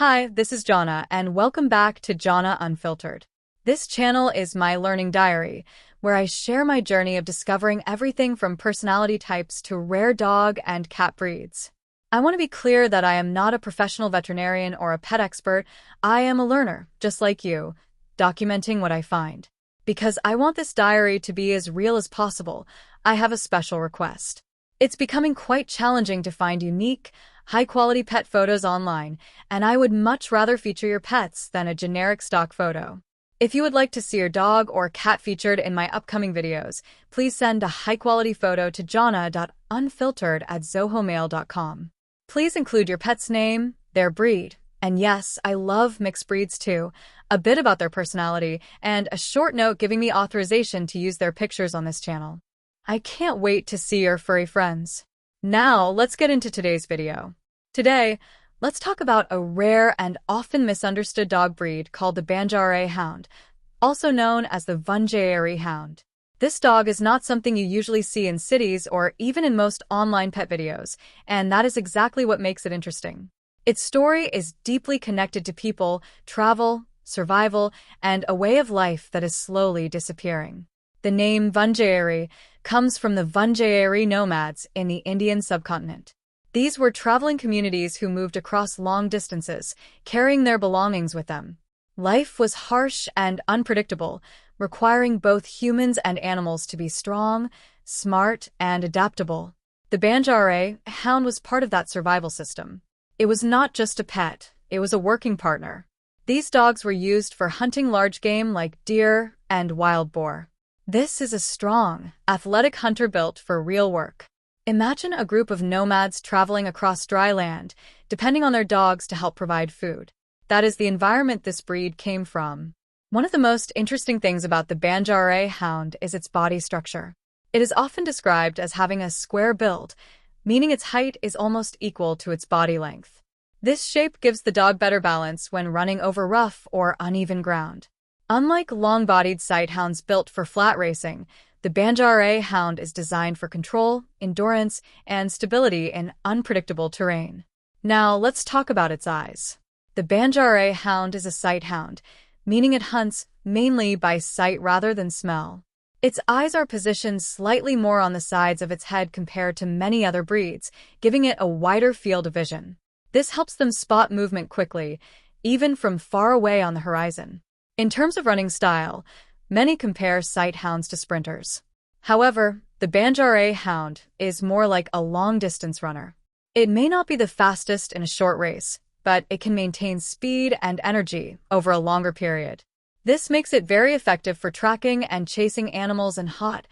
Hi, this is Jhonna, and welcome back to Jhonna Unfiltered. This channel is my learning diary, where I share my journey of discovering everything from personality types to rare dog and cat breeds. I want to be clear that I am not a professional veterinarian or a pet expert. I am a learner, just like you, documenting what I find. Because I want this diary to be as real as possible, I have a special request. It's becoming quite challenging to find unique, high-quality pet photos online, and I would much rather feature your pets than a generic stock photo. If you would like to see your dog or cat featured in my upcoming videos, please send a high-quality photo to jhonna.unfiltered@zohomail.com. Please include your pet's name, their breed, and yes, I love mixed breeds too, a bit about their personality, and a short note giving me authorization to use their pictures on this channel. I can't wait to see your furry friends. Now, let's get into today's video. Today, let's talk about a rare and often misunderstood dog breed called the Banjara Hound, also known as the Banjara Hound. This dog is not something you usually see in cities or even in most online pet videos, and that is exactly what makes it interesting. Its story is deeply connected to people, travel, survival, and a way of life that is slowly disappearing. The name Banjara comes from the Banjara nomads in the Indian subcontinent. These were traveling communities who moved across long distances, carrying their belongings with them. Life was harsh and unpredictable, requiring both humans and animals to be strong, smart, and adaptable. The Banjara Hound was part of that survival system. It was not just a pet, it was a working partner. These dogs were used for hunting large game like deer and wild boar. This is a strong, athletic hunter built for real work. Imagine a group of nomads traveling across dry land, depending on their dogs to help provide food. That is the environment this breed came from. One of the most interesting things about the Banjara Hound is its body structure. It is often described as having a square build, meaning its height is almost equal to its body length. This shape gives the dog better balance when running over rough or uneven ground. Unlike long-bodied sighthounds built for flat racing, the Banjara Hound is designed for control, endurance, and stability in unpredictable terrain. Now, let's talk about its eyes. The Banjara Hound is a sighthound, meaning it hunts mainly by sight rather than smell. Its eyes are positioned slightly more on the sides of its head compared to many other breeds, giving it a wider field of vision. This helps them spot movement quickly, even from far away on the horizon. In terms of running style, many compare sighthounds to sprinters. However, the Banjara Hound is more like a long-distance runner. It may not be the fastest in a short race, but it can maintain speed and energy over a longer period. This makes it very effective for tracking and chasing animals in hot,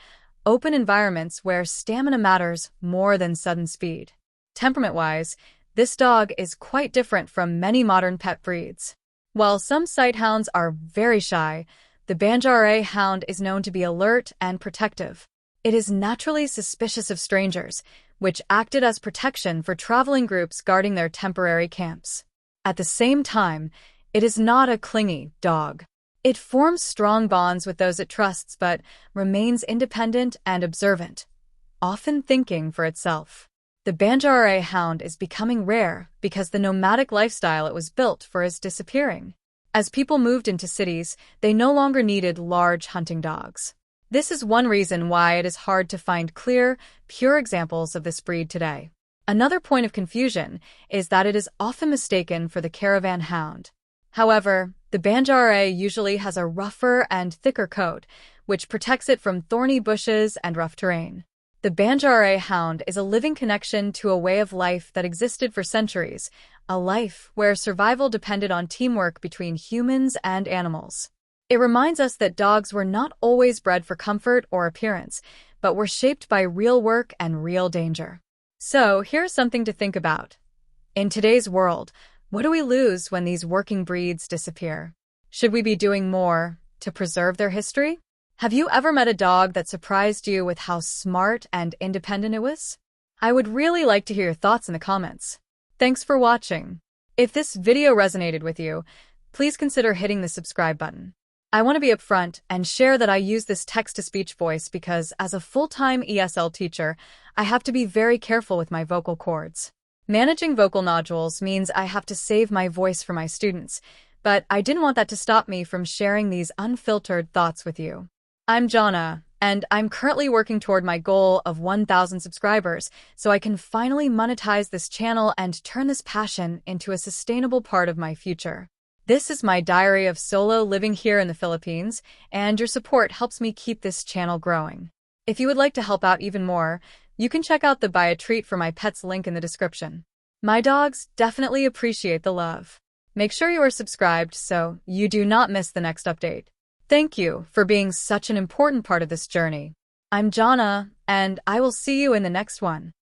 open environments where stamina matters more than sudden speed. Temperament-wise, this dog is quite different from many modern pet breeds. While some sighthounds are very shy, the Banjara Hound is known to be alert and protective. It is naturally suspicious of strangers, which acted as protection for traveling groups guarding their temporary camps. At the same time, it is not a clingy dog. It forms strong bonds with those it trusts but remains independent and observant, often thinking for itself. The Banjara Hound is becoming rare because the nomadic lifestyle it was built for is disappearing. As people moved into cities, they no longer needed large hunting dogs. This is one reason why it is hard to find clear, pure examples of this breed today. Another point of confusion is that it is often mistaken for the caravan hound. However, the Banjara usually has a rougher and thicker coat, which protects it from thorny bushes and rough terrain. The Banjara Hound is a living connection to a way of life that existed for centuries, a life where survival depended on teamwork between humans and animals. It reminds us that dogs were not always bred for comfort or appearance, but were shaped by real work and real danger. So, here's something to think about. In today's world, what do we lose when these working breeds disappear? Should we be doing more to preserve their history? Have you ever met a dog that surprised you with how smart and independent it was? I would really like to hear your thoughts in the comments. Thanks for watching. If this video resonated with you, please consider hitting the subscribe button. I want to be upfront and share that I use this text-to-speech voice because as a full-time ESL teacher, I have to be very careful with my vocal cords. Managing vocal nodules means I have to save my voice for my students, but I didn't want that to stop me from sharing these unfiltered thoughts with you. I'm Jhonna, and I'm currently working toward my goal of 1,000 subscribers so I can finally monetize this channel and turn this passion into a sustainable part of my future. This is my diary of solo living here in the Philippines, and your support helps me keep this channel growing. If you would like to help out even more, you can check out the Buy a Treat for My Pets link in the description. My dogs definitely appreciate the love. Make sure you are subscribed so you do not miss the next update. Thank you for being such an important part of this journey. I'm Jhonna, and I will see you in the next one.